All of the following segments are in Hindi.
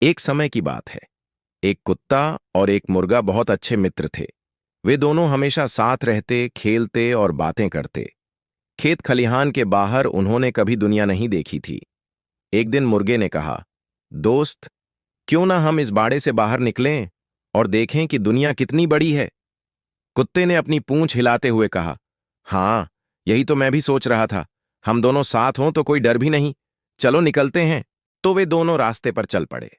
एक समय की बात है। एक कुत्ता और एक मुर्गा बहुत अच्छे मित्र थे। वे दोनों हमेशा साथ रहते, खेलते और बातें करते। खेत खलिहान के बाहर उन्होंने कभी दुनिया नहीं देखी थी। एक दिन मुर्गे ने कहा, दोस्त, क्यों ना हम इस बाड़े से बाहर निकलें और देखें कि दुनिया कितनी बड़ी है। कुत्ते ने अपनी पूंछ हिलाते हुए कहा, हाँ, यही तो मैं भी सोच रहा था। हम दोनों साथ हों तो कोई डर भी नहीं। चलो निकलते हैं। तो वे दोनों रास्ते पर चल पड़े।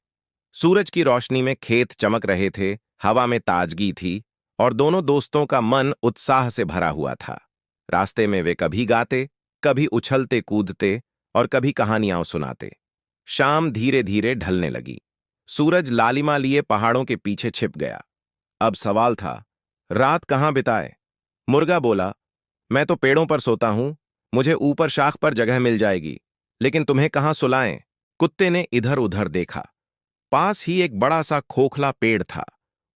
सूरज की रोशनी में खेत चमक रहे थे, हवा में ताजगी थी और दोनों दोस्तों का मन उत्साह से भरा हुआ था। रास्ते में वे कभी गाते, कभी उछलते कूदते और कभी कहानियां सुनाते। शाम धीरे धीरे ढलने लगी। सूरज लालिमा लिए पहाड़ों के पीछे छिप गया। अब सवाल था, रात कहाँ बिताए। मुर्गा बोला, मैं तो पेड़ों पर सोता हूं, मुझे ऊपर शाख पर जगह मिल जाएगी, लेकिन तुम्हें कहाँ सुलाएं। कुत्ते ने इधर उधर देखा। पास ही एक बड़ा सा खोखला पेड़ था।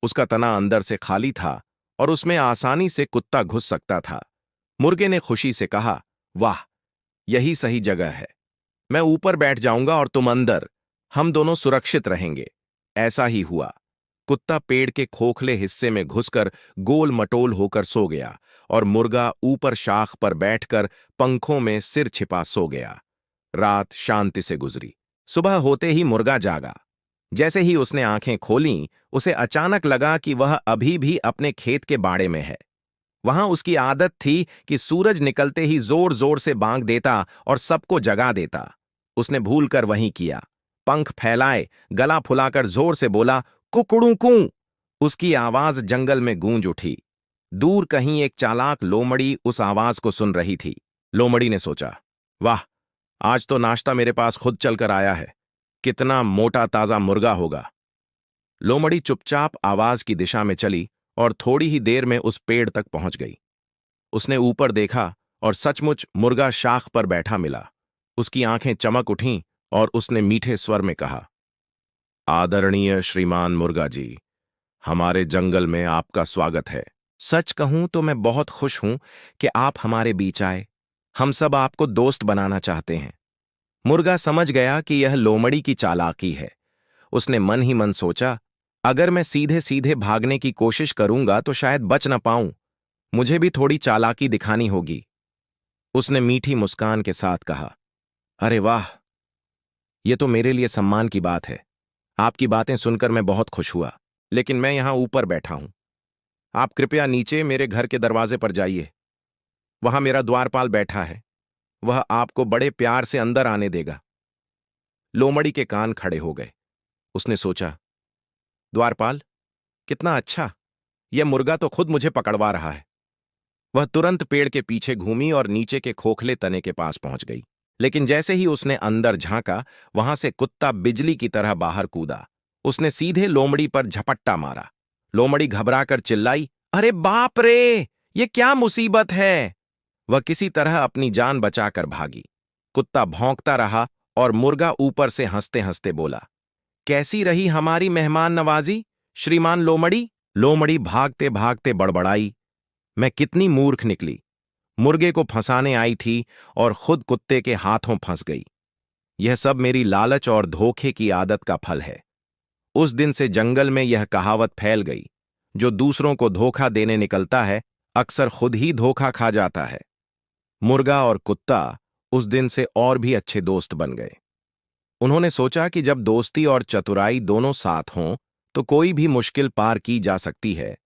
उसका तना अंदर से खाली था और उसमें आसानी से कुत्ता घुस सकता था। मुर्गे ने खुशी से कहा, वाह, यही सही जगह है। मैं ऊपर बैठ जाऊंगा और तुम अंदर। हम दोनों सुरक्षित रहेंगे। ऐसा ही हुआ। कुत्ता पेड़ के खोखले हिस्से में घुसकर गोल मटोल होकर सो गया और मुर्गा ऊपर शाख पर बैठकर पंखों में सिर छिपा सो गया। रात शांति से गुजरी। सुबह होते ही मुर्गा जागा। जैसे ही उसने आंखें खोलीं, उसे अचानक लगा कि वह अभी भी अपने खेत के बाड़े में है। वहां उसकी आदत थी कि सूरज निकलते ही जोर जोर से बांग देता और सबको जगा देता। उसने भूलकर वहीं किया। पंख फैलाए, गला फुलाकर जोर से बोला, कुकड़ू कू। उसकी आवाज जंगल में गूंज उठी। दूर कहीं एक चालाक लोमड़ी उस आवाज को सुन रही थी। लोमड़ी ने सोचा, वाह, आज तो नाश्ता मेरे पास खुद चलकर आया है। कितना मोटा ताजा मुर्गा होगा। लोमड़ी चुपचाप आवाज की दिशा में चली और थोड़ी ही देर में उस पेड़ तक पहुंच गई। उसने ऊपर देखा और सचमुच मुर्गा शाख पर बैठा मिला। उसकी आंखें चमक उठीं और उसने मीठे स्वर में कहा, आदरणीय श्रीमान मुर्गा जी, हमारे जंगल में आपका स्वागत है। सच कहूं तो मैं बहुत खुश हूं कि आप हमारे बीच आए। हम सब आपको दोस्त बनाना चाहते हैं। मुर्गा समझ गया कि यह लोमड़ी की चालाकी है। उसने मन ही मन सोचा, अगर मैं सीधे सीधे भागने की कोशिश करूंगा तो शायद बच न पाऊं। मुझे भी थोड़ी चालाकी दिखानी होगी। उसने मीठी मुस्कान के साथ कहा, अरे वाह, यह तो मेरे लिए सम्मान की बात है। आपकी बातें सुनकर मैं बहुत खुश हुआ, लेकिन मैं यहां ऊपर बैठा हूं। आप कृपया नीचे मेरे घर के दरवाजे पर जाइए। वहां मेरा द्वारपाल बैठा है। वह आपको बड़े प्यार से अंदर आने देगा। लोमड़ी के कान खड़े हो गए। उसने सोचा, द्वारपाल, कितना अच्छा, यह मुर्गा तो खुद मुझे पकड़वा रहा है। वह तुरंत पेड़ के पीछे घूमी और नीचे के खोखले तने के पास पहुंच गई। लेकिन जैसे ही उसने अंदर झांका, वहां से कुत्ता बिजली की तरह बाहर कूदा। उसने सीधे लोमड़ी पर झपट्टा मारा। लोमड़ी घबराकर चिल्लाई, अरे बाप रे, ये क्या मुसीबत है। वह किसी तरह अपनी जान बचाकर भागी। कुत्ता भौंकता रहा और मुर्गा ऊपर से हंसते हंसते बोला, कैसी रही हमारी मेहमान नवाजी, श्रीमान लोमड़ी। लोमड़ी भागते भागते बड़बड़ाई, मैं कितनी मूर्ख निकली। मुर्गे को फंसाने आई थी और खुद कुत्ते के हाथों फंस गई। यह सब मेरी लालच और धोखे की आदत का फल है। उस दिन से जंगल में यह कहावत फैल गई, जो दूसरों को धोखा देने निकलता है, अक्सर खुद ही धोखा खा जाता है। मुर्गा और कुत्ता उस दिन से और भी अच्छे दोस्त बन गए। उन्होंने सोचा कि जब दोस्ती और चतुराई दोनों साथ हों, तो कोई भी मुश्किल पार की जा सकती है।